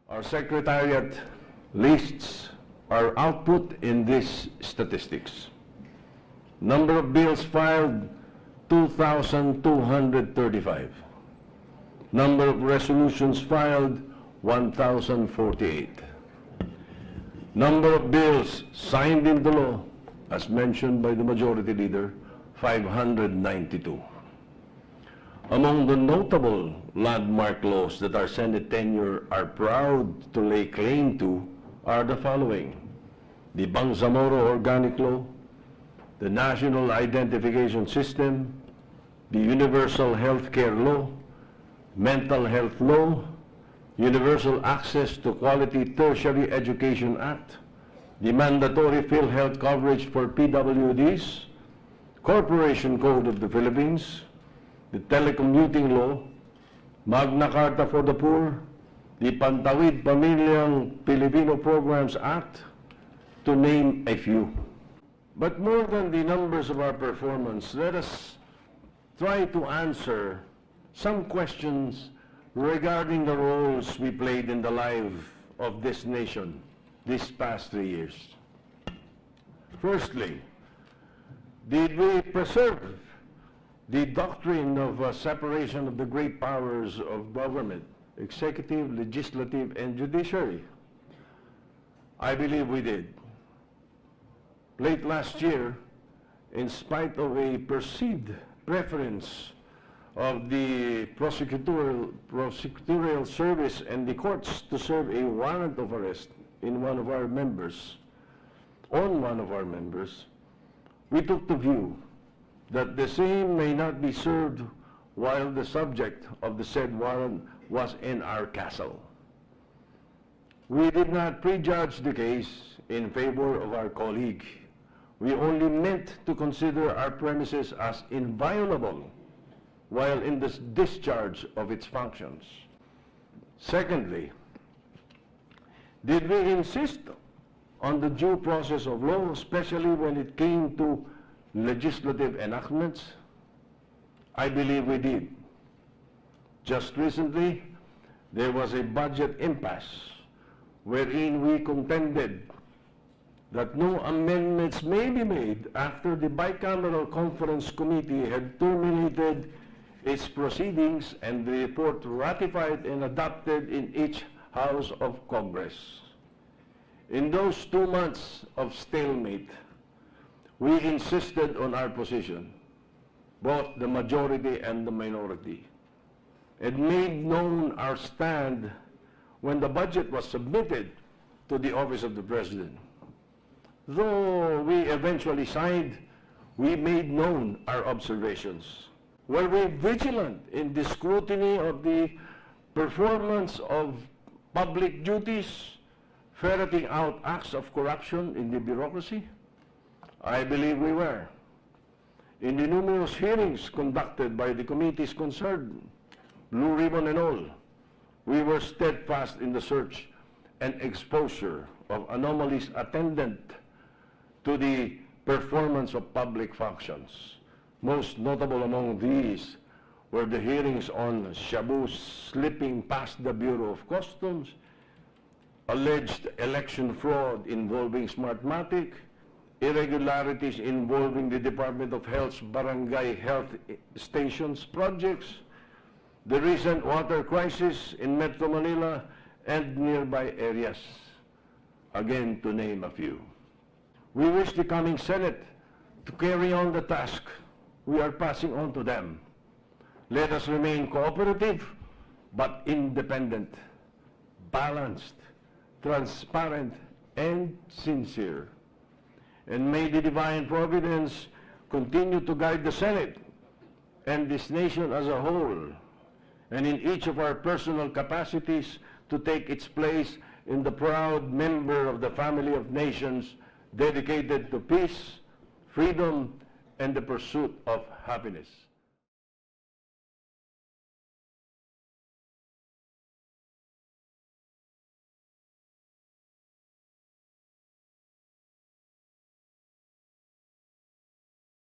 Our Secretariat lists our output in these statistics. Number of bills filed, 2,235. Number of resolutions filed, 1,048. Number of bills signed into law, as mentioned by the Majority Leader, 592. Among the notable landmark laws that our Senate tenure are proud to lay claim to are the following: the Bangsamoro Organic Law, the National Identification System, the Universal Health Care Law, Mental Health Law, Universal Access to Quality Tertiary Education Act, the Mandatory PhilHealth Coverage for PWDs, Corporation Code of the Philippines, the Telecommuting Law, Magna Carta for the Poor, the Pantawid Pamilyang Pilipino Programs Act, to name a few. But more than the numbers of our performance, let us try to answer some questions regarding the roles we played in the life of this nation these past 3 years. Firstly, did we preserve the doctrine of separation of the great powers of government, executive, legislative, and judiciary? I believe we did. Late last year, in spite of a perceived preference of the prosecutorial service and the courts to serve a warrant of arrest in one of our members, we took the view that the same may not be served while the subject of the said warrant was in our castle. We did not prejudge the case in favor of our colleague. We only meant to consider our premises as inviolable while in the discharge of its functions. Secondly, did we insist on the due process of law, especially when it came to legislative enactments? I believe we did. Just recently, there was a budget impasse wherein we contended that no amendments may be made after the Bicameral Conference Committee had terminated its proceedings and the report ratified and adopted in each House of Congress. In those 2 months of stalemate, we insisted on our position, both the majority and the minority, and made known our stand when the budget was submitted to the Office of the President. Though we eventually signed, we made known our observations. Were we vigilant in the scrutiny of the performance of public duties, ferreting out acts of corruption in the bureaucracy? I believe we were. In the numerous hearings conducted by the committees concerned, Blue Ribbon and all, we were steadfast in the search and exposure of anomalies attendant to the performance of public functions. Most notable among these were the hearings on Shabu slipping past the Bureau of Customs, alleged election fraud involving Smartmatic, irregularities involving the Department of Health's barangay health stations projects, the recent water crisis in Metro Manila and nearby areas, again to name a few. We wish the coming Senate to carry on the task we are passing on to them. Let us remain cooperative but independent, balanced, transparent, and sincere. And may the divine providence continue to guide the Senate and this nation as a whole, and in each of our personal capacities to take its place in the proud member of the family of nations dedicated to peace, freedom, and the pursuit of happiness.